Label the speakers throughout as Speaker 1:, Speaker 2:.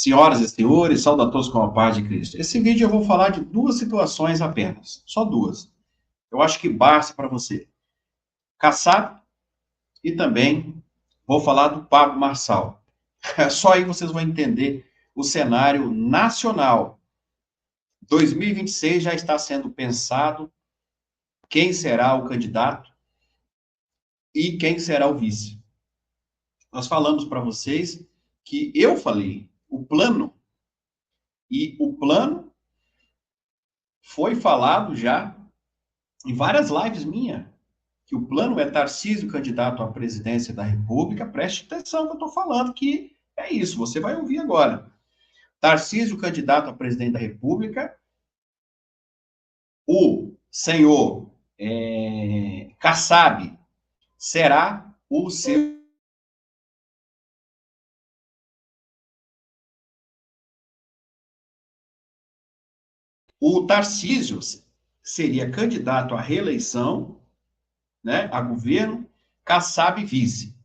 Speaker 1: Senhoras e senhores, saúdo a todos com a paz de Cristo. Esse vídeo eu vou falar de duas situações apenas, só duas. Eu acho que basta para você. Kassab e também vou falar do Pablo Marçal. Só aí vocês vão entender o cenário nacional. 2026 já está sendo pensado quem será o candidato e quem será o vice. Nós falamos para vocês que eu falei o plano, e o plano foi falado já em várias lives minhas, que o plano é Tarcísio candidato à presidência da República. Preste atenção que eu estou falando, que é isso, você vai ouvir agora. Tarcísio candidato a presidente da República, o senhor Kassab será o seu. O Tarcísio seria candidato à reeleição, né, a governo, Kassab vice.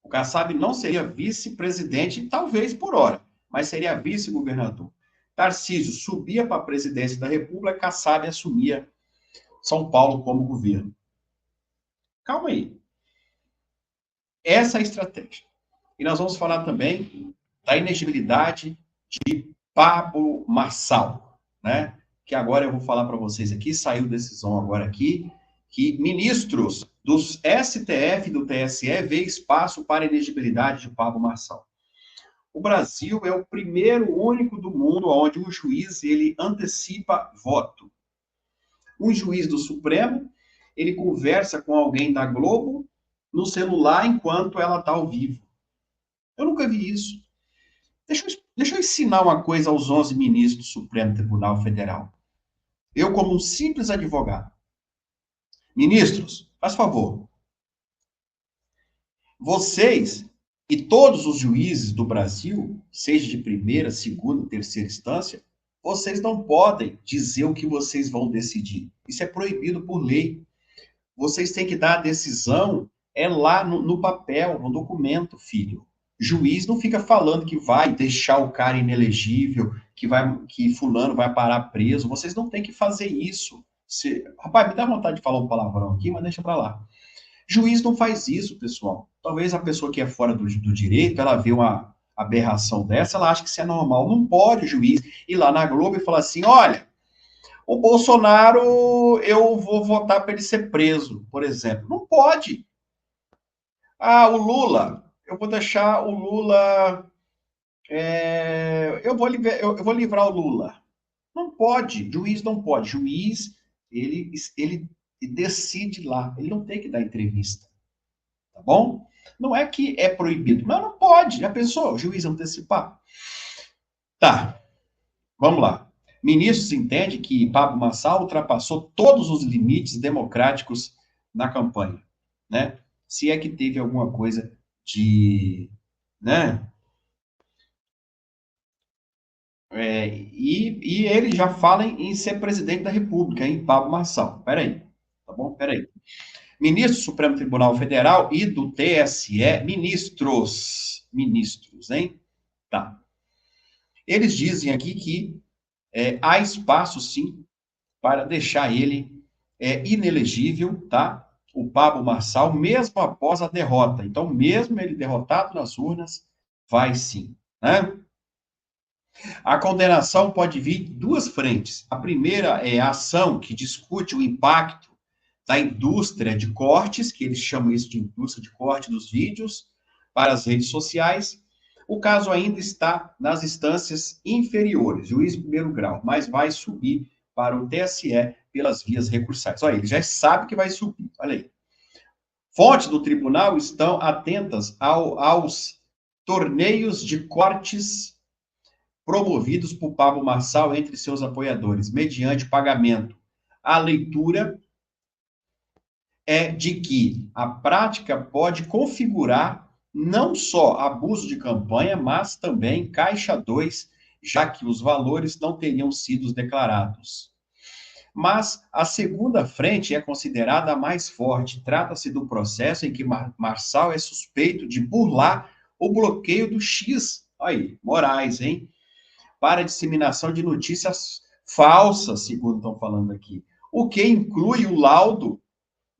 Speaker 1: O Kassab não seria vice-presidente, talvez por hora, mas seria vice-governador. Tarcísio subia para a presidência da República, Kassab assumia São Paulo como governo. Calma aí. Essa é a estratégia. E nós vamos falar também da inegibilidade de Pablo Marçal, né? Que agora eu vou falar para vocês aqui, saiu decisão agora aqui, que ministros dos STF e do TSE vê espaço para inegibilidade de Pablo Marçal. O Brasil é o primeiro, único do mundo onde o juiz ele antecipa voto. Um juiz do Supremo, ele conversa com alguém da Globo no celular enquanto ela está ao vivo. Eu nunca vi isso. Deixa eu ensinar uma coisa aos 11 ministros do Supremo Tribunal Federal. Eu, como um simples advogado. Ministros, faz favor. Vocês e todos os juízes do Brasil, seja de primeira, segunda, terceira instância, vocês não podem dizer o que vocês vão decidir. Isso é proibido por lei. Vocês têm que dar a decisão lá no papel, no documento, filho. Juiz não fica falando que vai deixar o cara inelegível, que fulano vai parar preso. Vocês não têm que fazer isso. Rapaz, me dá vontade de falar um palavrão aqui, mas deixa pra lá. Juiz não faz isso, pessoal. Talvez a pessoa que é fora do direito, ela vê uma aberração dessa, ela acha que isso é normal. Não pode o juiz ir lá na Globo e falar assim, olha, o Bolsonaro, eu vou votar para ele ser preso, por exemplo. Não pode. Ah, o Lula, eu vou deixar o Lula... eu vou livrar o Lula. Não pode, juiz não pode. Juiz, ele decide lá, ele não tem que dar entrevista. Tá bom? Não é que é proibido, mas não pode. Já pensou? O juiz antecipar? Tá, vamos lá. Ministros entendem que Pablo Marçal ultrapassou todos os limites democráticos na campanha, né? Se é que teve alguma coisa de, né? E ele já fala em ser presidente da República, hein? Pablo Marçal. Peraí, tá bom? Peraí. Ministro do Supremo Tribunal Federal e do TSE, ministros, hein? Tá. Eles dizem aqui que há espaço, sim, para deixar ele inelegível, tá? O Pablo Marçal, mesmo após a derrota. Então, mesmo ele derrotado nas urnas, vai sim, né? A condenação pode vir de duas frentes. A primeira é a ação que discute o impacto da indústria de cortes, que eles chamam isso de indústria de corte dos vídeos, para as redes sociais. O caso ainda está nas instâncias inferiores, juiz de primeiro grau, mas vai subir para o TSE pelas vias recursais. Olha, ele já sabe que vai subir, olha aí. Fontes do tribunal estão atentas aos torneios de cortes promovidos por Pablo Marçal entre seus apoiadores, mediante pagamento. A leitura é de que a prática pode configurar não só abuso de campanha, mas também caixa 2, já que os valores não teriam sido declarados. Mas a segunda frente é considerada a mais forte. Trata-se do processo em que Marçal é suspeito de burlar o bloqueio do X. Aí, Moraes, hein? Para disseminação de notícias falsas, segundo estão falando aqui. O que inclui o laudo,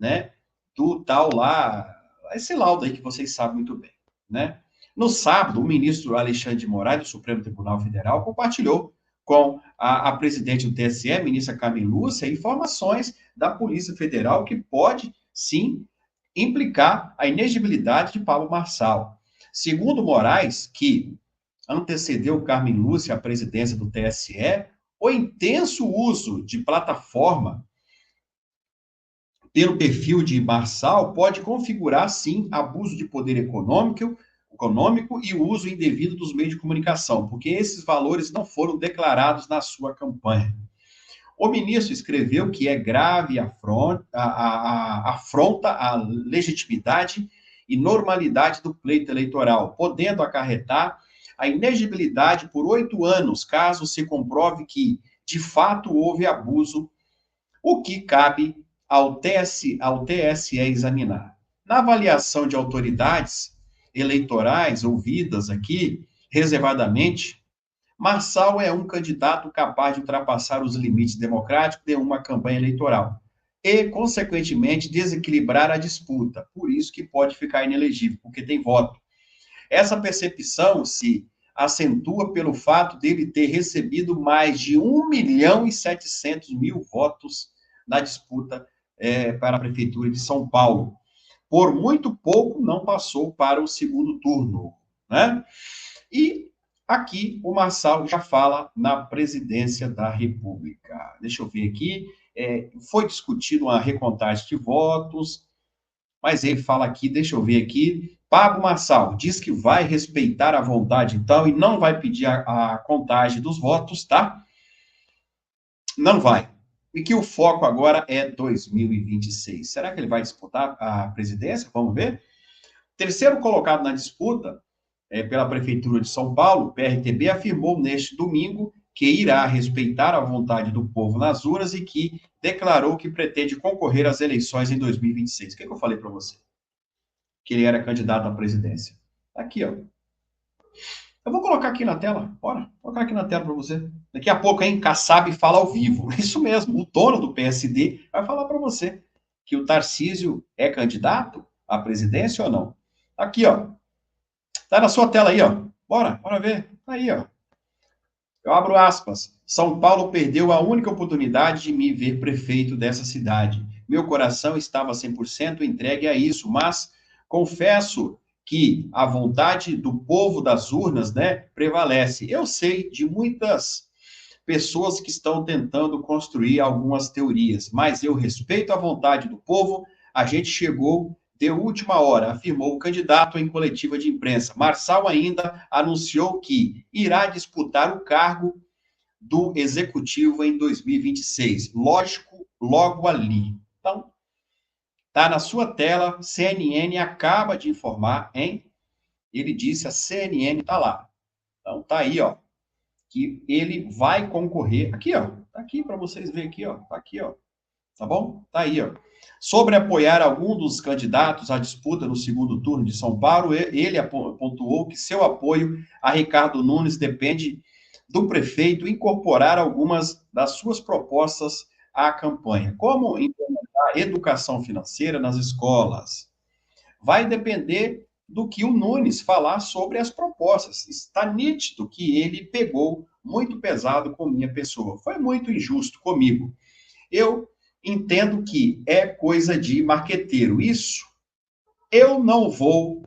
Speaker 1: né, do tal lá, esse laudo aí que vocês sabem muito bem, né? No sábado, o ministro Alexandre de Moraes, do Supremo Tribunal Federal, compartilhou com a presidente do TSE, ministra Carmen Lúcia, informações da Polícia Federal que pode, sim, implicar a inegibilidade de Pablo Marçal. Segundo Moraes, que antecedeu Carmen Lúcia à presidência do TSE, o intenso uso de plataforma pelo perfil de Marçal pode configurar, sim, abuso de poder econômico e o uso indevido dos meios de comunicação, porque esses valores não foram declarados na sua campanha. O ministro escreveu que é grave afronta a legitimidade e normalidade do pleito eleitoral, podendo acarretar a inegibilidade por 8 anos, caso se comprove que, de fato, houve abuso, o que cabe ao TSE examinar. Na avaliação de autoridades eleitorais ouvidas aqui, reservadamente, Marçal é um candidato capaz de ultrapassar os limites democráticos de uma campanha eleitoral e, consequentemente, desequilibrar a disputa. Por isso que pode ficar inelegível, porque tem voto. Essa percepção se acentua pelo fato dele ter recebido mais de 1.700.000 votos na disputa para a Prefeitura de São Paulo. Por muito pouco, não passou para o segundo turno, né? E aqui o Marçal já fala na presidência da República. Deixa eu ver aqui. Foi discutido uma recontagem de votos, mas ele fala aqui, deixa eu ver aqui. Pablo Marçal diz que vai respeitar a vontade, então, e não vai pedir a contagem dos votos, tá? Não vai. E que o foco agora é 2026. Será que ele vai disputar a presidência? Vamos ver. Terceiro colocado na disputa, pela Prefeitura de São Paulo, o PRTB afirmou neste domingo que irá respeitar a vontade do povo nas urnas e que declarou que pretende concorrer às eleições em 2026. O que eu falei para você? Que ele era candidato à presidência. Aqui, ó. Eu vou colocar aqui na tela, bora. Vou colocar aqui na tela para você. Daqui a pouco, hein, Kassab fala ao vivo. Isso mesmo, o dono do PSD vai falar para você que o Tarcísio é candidato à presidência ou não. Aqui, ó. Tá na sua tela aí, ó. Bora ver. Tá aí, ó. Eu abro aspas. São Paulo perdeu a única oportunidade de me ver prefeito dessa cidade. Meu coração estava 100% entregue a isso, mas confesso que a vontade do povo das urnas, né, prevalece. Eu sei de muitas pessoas que estão tentando construir algumas teorias, mas eu respeito a vontade do povo. A gente chegou de última hora, afirmou o candidato em coletiva de imprensa. Marçal ainda anunciou que irá disputar o cargo do executivo em 2026. Lógico, logo ali. Então, tá na sua tela, CNN acaba de informar, hein? Ele disse, a CNN tá lá. Então, tá aí, ó, que ele vai concorrer. Aqui, ó, tá aqui para vocês verem aqui, ó, tá aqui, ó. Tá bom? Tá aí, ó. Sobre apoiar algum dos candidatos à disputa no segundo turno de São Paulo, ele pontuou que seu apoio a Ricardo Nunes depende do prefeito incorporar algumas das suas propostas à campanha, como implementar educação financeira nas escolas. Vai depender do que o Nunes falar sobre as propostas. Está nítido que ele pegou muito pesado com minha pessoa. Foi muito injusto comigo. Eu entendo que é coisa de marqueteiro. Isso eu não vou.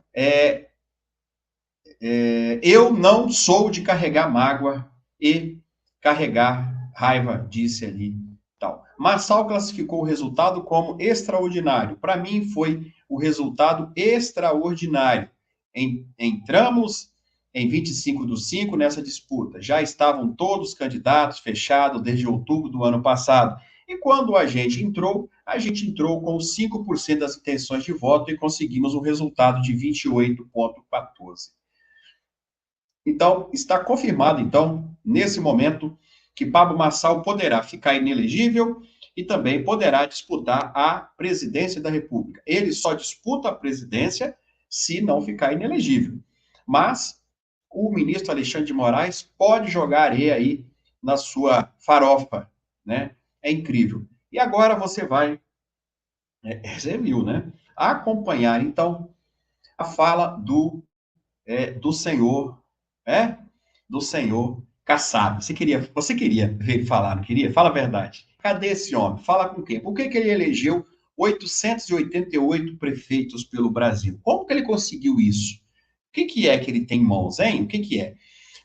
Speaker 1: Eu não sou de carregar mágoa e carregar raiva, disse ali. Tal. Marçal classificou o resultado como extraordinário. Para mim, foi o resultado extraordinário. Entramos em 25/5 nessa disputa. Já estavam todos os candidatos fechados desde outubro do ano passado. E quando a gente entrou com 5% das intenções de voto e conseguimos um resultado de 28,14%. Então, está confirmado, então, nesse momento, que Pablo Marçal poderá ficar inelegível e também poderá disputar a presidência da República. Ele só disputa a presidência se não ficar inelegível. Mas o ministro Alexandre de Moraes pode jogar areia aí na sua farofa, né? É incrível. E agora você vai, você viu, né? Acompanhar, então, a fala do senhor, é? Do senhor Kassab. Você queria ver ele falar, não queria? Fala a verdade. Cadê esse homem? Fala com quem? Por que ele elegeu 888 prefeitos pelo Brasil? Como que ele conseguiu isso? O que é que ele tem em mãos, hein? O que é?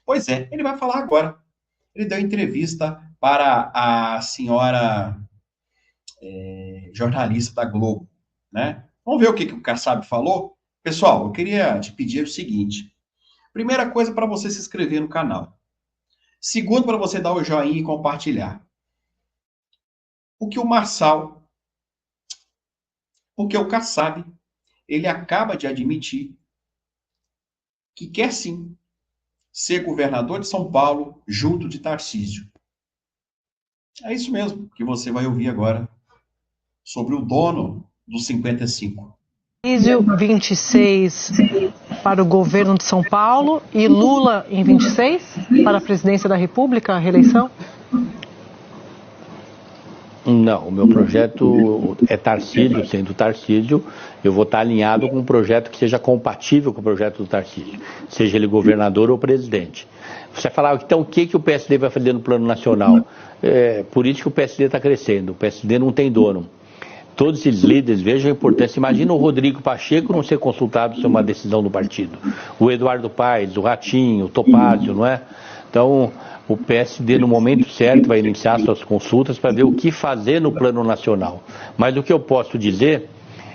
Speaker 1: Pois é, ele vai falar agora. Ele deu entrevista para a senhora jornalista da Globo, né? Vamos ver o Kassab falou? Pessoal, eu queria te pedir o seguinte. Primeira coisa para você se inscrever no canal. Segundo, para você dar o joinha e compartilhar. O que o Marçal, porque o Kassab, ele acaba de admitir que quer sim ser governador de São Paulo junto de Tarcísio. É isso mesmo que você vai ouvir agora sobre o dono dos 55.
Speaker 2: Tarcísio, 26 para o governo de São Paulo e Lula em 26 para a presidência da República, a reeleição?
Speaker 3: Não, o meu projeto é Tarcísio, sendo Tarcísio, eu vou estar alinhado com um projeto que seja compatível com o projeto do Tarcísio, seja ele governador ou presidente. Você falar, então o que o PSD vai fazer no plano nacional? Por isso que o PSD está crescendo, o PSD não tem dono. Todos esses líderes, vejam a importância. Imagina o Rodrigo Pacheco não ser consultado sobre uma decisão do partido. O Eduardo Paes, o Ratinho, o Topázio, não é? Então, o PSD, no momento certo, vai iniciar suas consultas para ver o que fazer no plano nacional. Mas o que eu posso dizer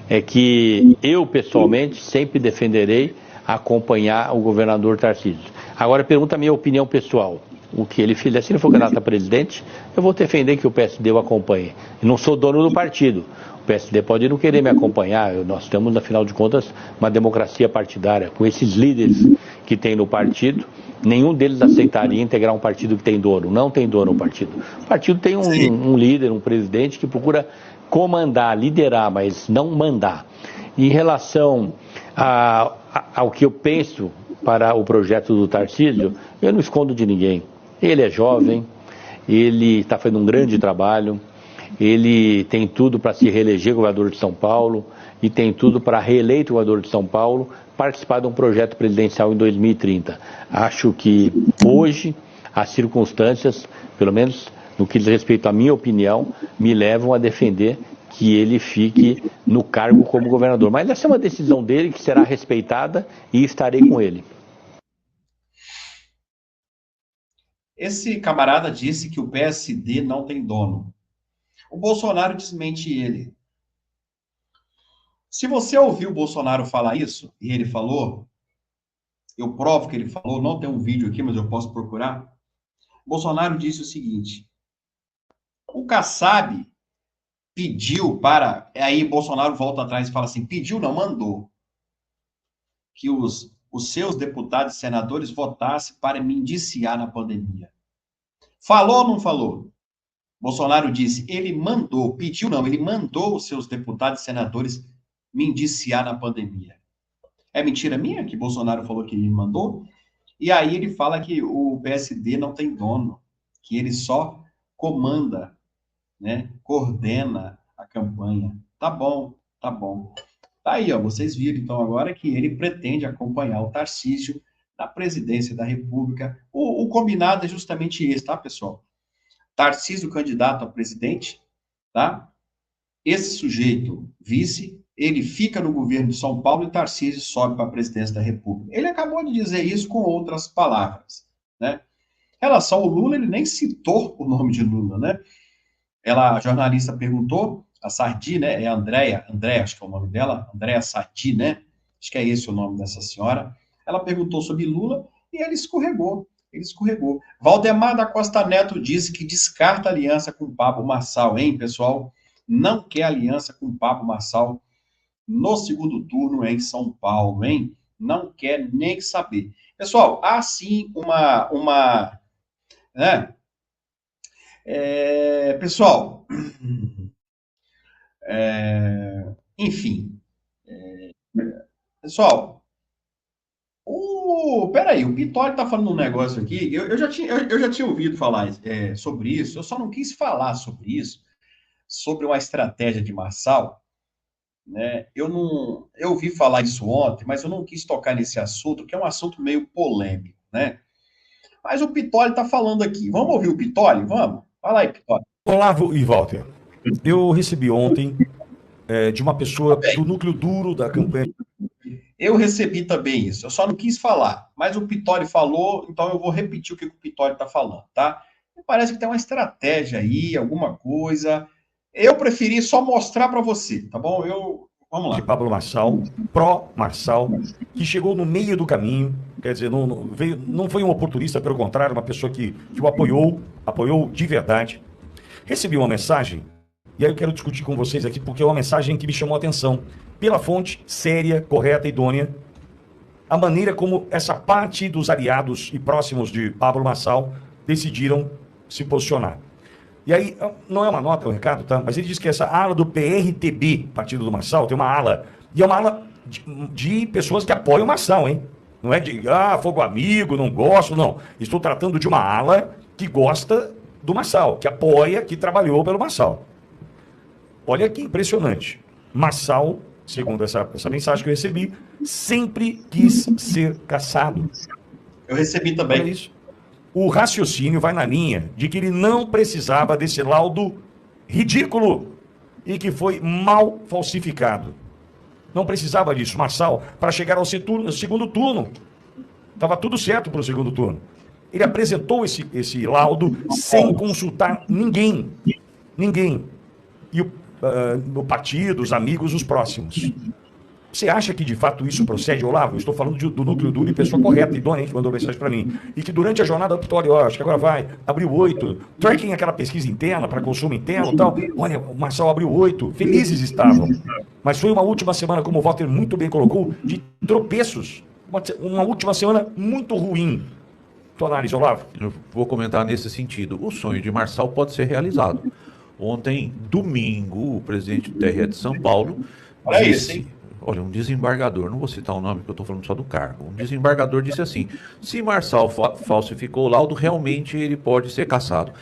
Speaker 3: é que eu, pessoalmente, sempre defenderei acompanhar o governador Tarcísio. Agora, pergunta a minha opinião pessoal. O que ele fizer, se ele for candidato a presidente, eu vou defender que o PSD o acompanhe. Eu não sou dono do partido. O PSD pode não querer me acompanhar. Nós temos, afinal de contas, uma democracia partidária. Com esses líderes que tem no partido, nenhum deles aceitaria integrar um partido que tem dono. Não tem dono o partido. O partido tem um líder, um presidente que procura comandar, liderar, mas não mandar. Em relação ao que eu penso para o projeto do Tarcísio, eu não escondo de ninguém. Ele é jovem, ele está fazendo um grande trabalho, ele tem tudo para se reeleger governador de São Paulo e tem tudo para reeleito governador de São Paulo participar de um projeto presidencial em 2030. Acho que hoje as circunstâncias, pelo menos no que diz respeito à minha opinião, me levam a defender que ele fique no cargo como governador. Mas essa é uma decisão dele que será respeitada e estarei com ele.
Speaker 1: Esse camarada disse que o PSD não tem dono. O Bolsonaro desmente ele. Se você ouviu o Bolsonaro falar isso, e ele falou, eu provo que ele falou, não tem um vídeo aqui, mas eu posso procurar. Bolsonaro disse o seguinte: o Kassab pediu para. Aí Bolsonaro volta atrás e fala assim: pediu, não, mandou. Que os seus deputados e senadores votassem para me indiciar na pandemia. Falou ou não falou? Bolsonaro disse, ele mandou, pediu não, ele mandou os seus deputados e senadores me indiciar na pandemia. É mentira minha que Bolsonaro falou que ele mandou? E aí ele fala que o PSD não tem dono, que ele só comanda, né, coordena a campanha. Tá bom, tá bom. Tá aí, ó, vocês viram então agora que ele pretende acompanhar o Tarcísio na presidência da República. O combinado é justamente esse, tá, pessoal? Tarcísio candidato a presidente, tá? Esse sujeito vice, ele fica no governo de São Paulo e Tarcísio sobe para a presidência da República. Ele acabou de dizer isso com outras palavras, né? Em relação ao Lula, ele nem citou o nome de Lula, né? A jornalista perguntou, a Sardi, né? É a Andréa, acho que é o nome dela, Andréa Sardi, né? Acho que é esse o nome dessa senhora. Ela perguntou sobre Lula e ele escorregou. Ele escorregou. Valdemar da Costa Neto disse que descarta aliança com o Pablo Marçal, hein, pessoal? Não quer aliança com o Pablo Marçal no segundo turno em São Paulo, hein? Não quer nem saber. Pessoal, há sim né? Pessoal, enfim, pessoal, Peraí, o Pitoli está falando um negócio aqui, eu já tinha ouvido falar sobre isso, eu só não quis falar sobre isso, sobre uma estratégia de Marçal, né? Eu ouvi falar isso ontem, mas eu não quis tocar nesse assunto, que é um assunto meio polêmico, né? Mas o Pitoli está falando aqui. Vamos ouvir o Pitoli? Vamos? Fala aí, Pitoli.
Speaker 4: Olavo e Walter, eu recebi ontem de uma pessoa do núcleo duro da campanha.
Speaker 1: Eu recebi também isso, eu só não quis falar, mas o Pitoli falou, então eu vou repetir o que o Pitoli está falando, tá? Parece que tem uma estratégia aí, alguma coisa. Eu preferi só mostrar para você, tá bom? Vamos lá.
Speaker 4: De Pablo Marçal, pró-Marçal, que chegou no meio do caminho, quer dizer, não foi um oportunista, pelo contrário, uma pessoa que o apoiou de verdade. Recebi uma mensagem, e aí eu quero discutir com vocês aqui, porque é uma mensagem que me chamou a atenção. Pela fonte séria, correta e idônea, a maneira como essa parte dos aliados e próximos de Pablo Marçal decidiram se posicionar. E aí, não é uma nota, é um recado, tá? Mas ele diz que essa ala do PRTB, Partido do Marçal, tem uma ala, e é uma ala de pessoas que apoiam o Marçal, hein? Não é de, fogo amigo, não gosto, não. Estou tratando de uma ala que gosta do Marçal, que apoia, que trabalhou pelo Marçal. Olha que impressionante. Marçal, segundo essa mensagem que eu recebi, sempre quis ser caçado.
Speaker 1: Eu recebi também.
Speaker 4: Olha isso. O raciocínio vai na linha de que ele não precisava desse laudo ridículo e que foi mal falsificado. Não precisava disso, Marçal, para chegar ao segundo turno. Estava tudo certo para o segundo turno. Ele apresentou esse laudo sem consultar ninguém. Ninguém. E o partido, os amigos, os próximos. Você acha que de fato isso procede, Olavo? Eu estou falando do núcleo duro e pessoa correta, idônea, que mandou mensagem para mim. E que durante a jornada do Pitoli, acho que agora vai, abriu 8. Tracking aquela pesquisa interna para consumo interno e tal. Olha, o Marçal abriu 8. Felizes estavam. Mas foi uma última semana, como o Walter muito bem colocou, de tropeços. Uma última semana muito ruim. Tua análise, Olavo?
Speaker 5: Eu vou comentar nesse sentido. O sonho de Marçal pode ser realizado. Ontem, domingo, o presidente do TRE de São Paulo disse... Olha, um desembargador, não vou citar o nome porque eu estou falando só do cargo. Um desembargador disse assim: se Marçal falsificou o laudo, realmente ele pode ser cassado.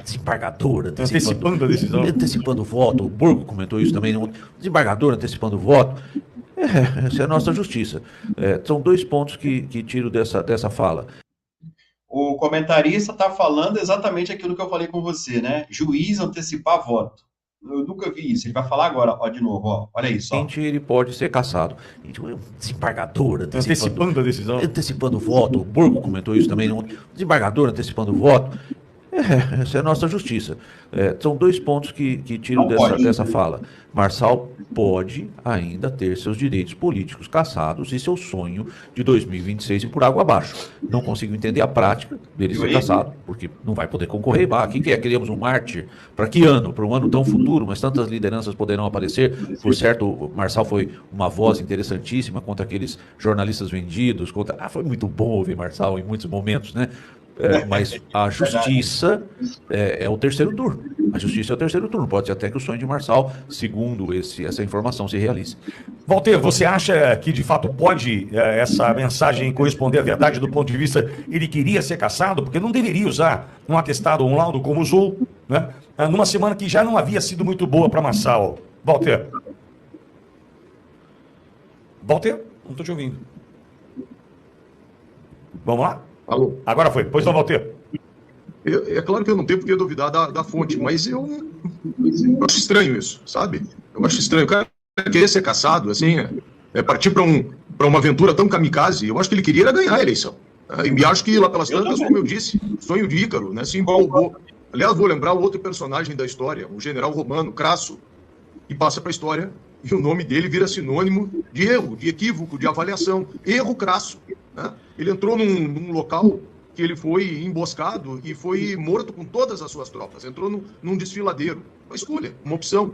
Speaker 5: Desembargador
Speaker 4: antecipando a decisão.
Speaker 5: Antecipando o voto. O Borgo comentou isso também. Desembargador antecipando o voto. Essa é a nossa justiça. São dois pontos que tiro dessa fala.
Speaker 1: O comentarista está falando exatamente aquilo que eu falei com você, né? Juiz antecipar voto. Eu nunca vi isso. Ele vai falar agora, de novo, olha isso.
Speaker 5: Ele pode ser cassado. Desembargador
Speaker 4: antecipando a decisão.
Speaker 5: Antecipando o voto. O Borgo comentou isso também. Desembargador antecipando o voto. Essa é a nossa justiça. São dois pontos que tiro dessa fala. Marçal pode ainda ter seus direitos políticos cassados e seu sonho de 2026 ir por água abaixo. Não consigo entender a prática dele ser cassado, porque não vai poder concorrer. Quem que é? Queríamos um mártir? Para que ano? Para um ano tão futuro, mas tantas lideranças poderão aparecer. Por certo, o Marçal foi uma voz interessantíssima contra aqueles jornalistas vendidos. Foi muito bom ouvir Marçal em muitos momentos, né? Mas a justiça é o terceiro turno. A justiça é o terceiro turno. Pode ser até que o sonho de Marçal, segundo essa informação, se realize.
Speaker 4: Walter, você acha que de fato pode essa mensagem corresponder à verdade do ponto de vista ele queria ser cassado? Porque não deveria usar um atestado ou um laudo como usou, né? Numa semana que já não havia sido muito boa para Marçal. Walter? Walter? Não estou te ouvindo. Vamos lá?
Speaker 6: Alô?
Speaker 4: Agora foi. Pois não, Walter.
Speaker 6: É claro que eu não tenho por que duvidar da fonte, mas eu acho estranho isso, sabe? Eu acho estranho. O cara querer ser caçado, assim, partir para uma aventura tão kamikaze. Eu acho que ele queria ganhar a eleição. E acho que lá pelas tantas, como eu disse, sonho de Ícaro, né? Se empolgou. Aliás, vou lembrar o outro personagem da história, o general romano, Crasso, que passa para a história e o nome dele vira sinônimo de erro, de equívoco, de avaliação. Erro Crasso. Né? Ele entrou num local que ele foi emboscado e foi morto com todas as suas tropas. Entrou num desfiladeiro. Uma escolha, uma opção.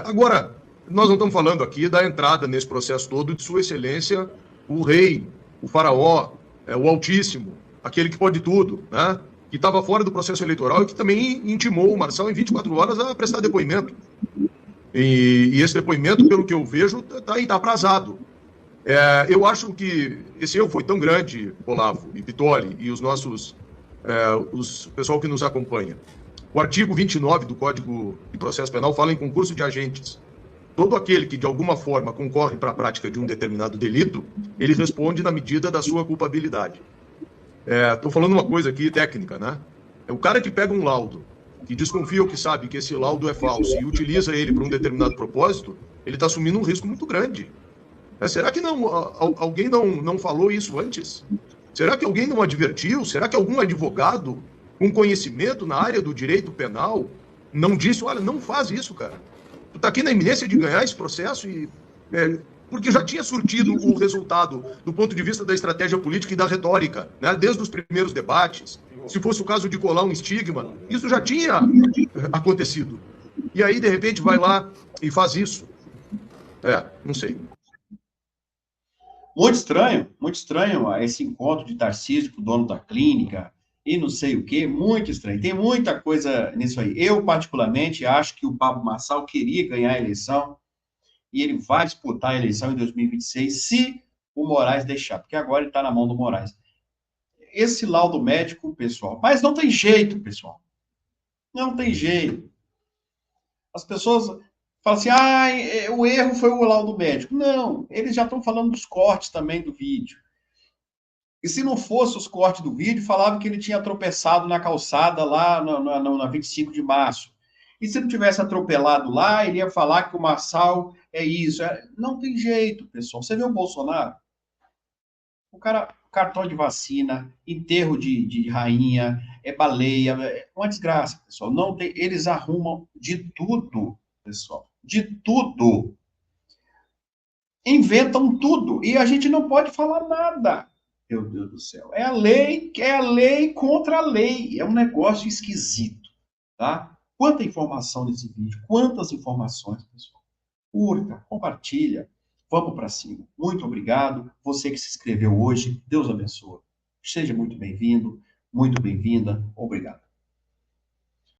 Speaker 6: Agora, nós não estamos falando aqui da entrada nesse processo todo de Sua Excelência, o rei, o faraó, o Altíssimo, aquele que pode tudo, né? Que estava fora do processo eleitoral e que também intimou o Marçal em 24 horas a prestar depoimento. E esse depoimento, pelo que eu vejo, está aprazado. Eu acho que esse erro foi tão grande, Olavo e Pitoli, e os nossos, o pessoal que nos acompanha. O artigo 29 do Código de Processo Penal fala em concurso de agentes. Todo aquele que, de alguma forma, concorre para a prática de um determinado delito, ele responde na medida da sua culpabilidade. Estou falando uma coisa aqui técnica, né? É o cara que pega um laudo, que desconfia ou que sabe que esse laudo é falso e utiliza ele para um determinado propósito, ele está assumindo um risco muito grande. Será que alguém não falou isso antes? Será que alguém não advertiu? Será que algum advogado com conhecimento na área do direito penal não disse, olha, não faz isso, cara. Tu está aqui na iminência de ganhar esse processo porque já tinha surtido o resultado do ponto de vista da estratégia política e da retórica, né? Desde os primeiros debates. Se fosse o caso de colar um estigma, isso já tinha acontecido. E aí, de repente, vai lá e faz isso. Não sei.
Speaker 1: Muito estranho esse encontro de Tarcísio com o dono da clínica e não sei o quê, muito estranho. Tem muita coisa nisso aí. Eu, particularmente, acho que o Pablo Marçal queria ganhar a eleição e ele vai disputar a eleição em 2026 se o Moraes deixar, porque agora ele está na mão do Moraes. Esse laudo médico, pessoal, mas não tem jeito, pessoal. Não tem jeito. As pessoas falam assim, o erro foi o laudo médico. Não, eles já estão falando dos cortes também do vídeo. E se não fosse os cortes do vídeo, falava que ele tinha tropeçado na calçada lá na 25 de março. E se não tivesse atropelado lá, ele ia falar que o Marçal é isso. Não tem jeito, pessoal. Você vê o Bolsonaro? O cara, cartão de vacina, enterro de rainha, baleia, é uma desgraça, pessoal. Não tem, eles arrumam de tudo, pessoal. De tudo. Inventam tudo. E a gente não pode falar nada. Meu Deus do céu. É a lei contra a lei. É um negócio esquisito, tá? Quanta informação nesse vídeo, quantas informações, pessoal. Curta, compartilha. Vamos para cima. Muito obrigado. Você que se inscreveu hoje, Deus abençoe. Seja muito bem-vindo, muito bem-vinda. Obrigado.